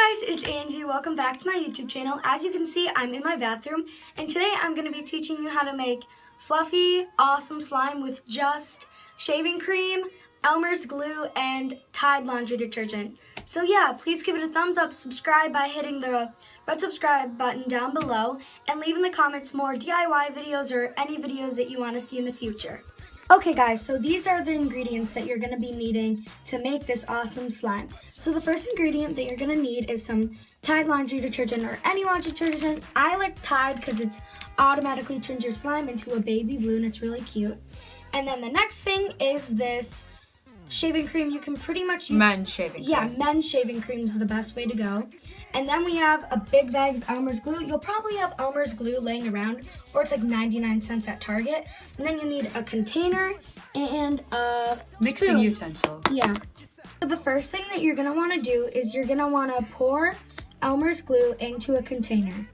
Hi guys, it's Angie. Welcome back to my YouTube channel. As you can see, I'm in my bathroom, and today I'm going to be teaching you how to make fluffy, awesome slime with just shaving cream, Elmer's glue, and Tide laundry detergent. So yeah, please give it a thumbs up, subscribe by hitting the red subscribe button down below, and leave in the comments more DIY videos or any videos that you want to see in the future. Okay guys, so these are the ingredients that you're going to be needing to make this awesome slime. So the first ingredient that you're going to need is some Tide laundry detergent or any laundry detergent. I like Tide because it automatically turns your slime into a baby blue and it's really cute. And then the next thing is this shaving cream. You can pretty much use men's shaving cream. Yeah, men's shaving cream is the best way to go. And then we have a big bag of Elmer's glue. You'll probably have Elmer's glue laying around, or it's like 99 cents at Target. And then you need a container and a mixing spoon. utensil. Yeah. So the first thing that you're gonna want to do is you're gonna want to pour Elmer's glue into a container.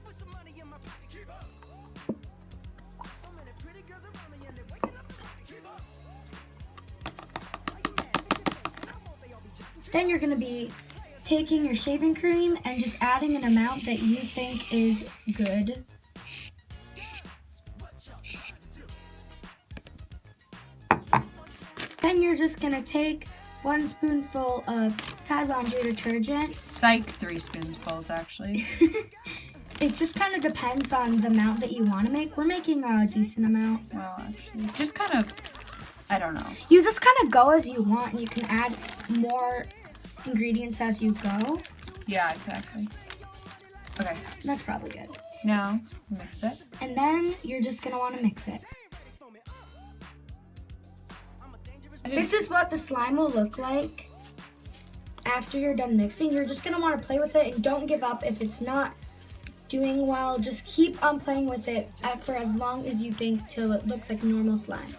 Then you're gonna be taking your shaving cream and just adding an amount that you think is good. Then you're just gonna take 1 spoonful of Tide laundry detergent. Psych, 3 spoonfuls actually. It just kind of depends on the amount that you want to make. We're making a decent amount. Well, actually, just kind of, I don't know. You just kind of go as you want, and you can add more ingredients as you go. Yeah, exactly. Okay. That's probably good. Now, mix it. And then you're just going to want to mix it. This is what the slime will look like after you're done mixing. You're just going to want to play with it, and don't give up if it's not doing well. Just keep on playing with it for as long as you think till it looks like normal slime.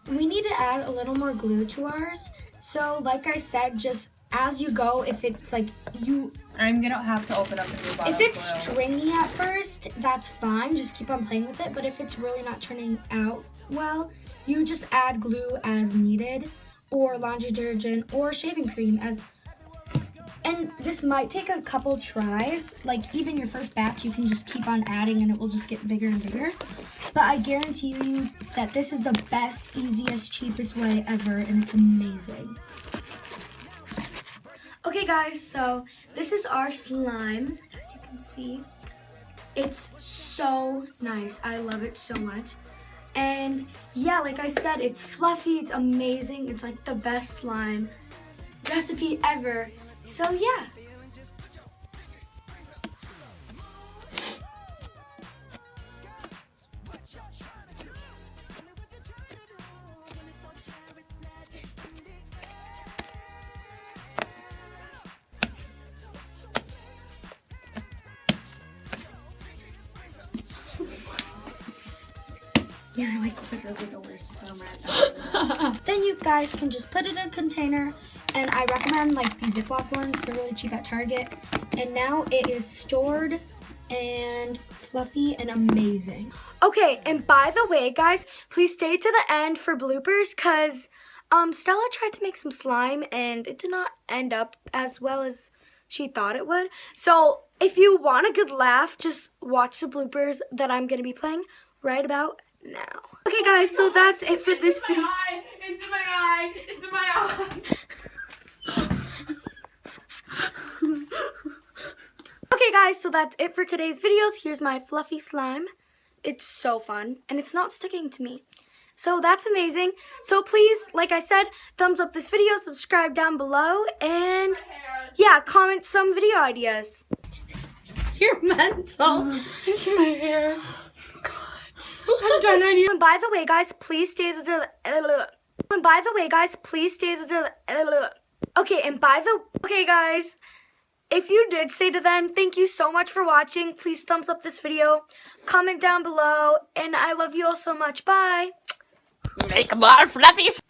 We need to add a little more glue to ours. So like I said, just as you go, if it's like I'm gonna have to open up a new bottle. If it's stringy at first, that's fine. Just keep on playing with it. But if it's really not turning out well, you just add glue as needed, or laundry detergent, or shaving cream and this might take a couple tries. Like even your first batch, you can just keep on adding and it will just get bigger and bigger. But I guarantee you that this is the best, easiest, cheapest way ever, and it's amazing. Okay guys, so this is our slime. As you can see, it's so nice. I love it so much. And yeah, like I said, it's fluffy, it's amazing. It's like the best slime recipe ever. So yeah. You're like literally the worst slime ever. Then you guys can just put it in a container, and I recommend like these Ziploc ones. They're really cheap at Target. And now it is stored and fluffy and amazing. Okay, and by the way, guys, please stay to the end for bloopers, because Stella tried to make some slime and it did not end up as well as she thought it would. So if you want a good laugh, just watch the bloopers that I'm going to be playing right about now. Okay guys, so that's it for this video. It's in my eye! It's in my eye! Okay guys, so that's it for today's videos. Here's my fluffy slime. It's so fun, and it's not sticking to me. So that's amazing. So please, like I said, thumbs up this video, subscribe down below, and yeah, comment some video ideas. You're mental. It's my hair. I'm done. And by the way, guys, please stay to the. And by the way, guys, please stay to the. Okay, guys, if you did stay to then, thank you so much for watching. Please thumbs up this video, comment down below, and I love you all so much. Bye. Make more fluffies.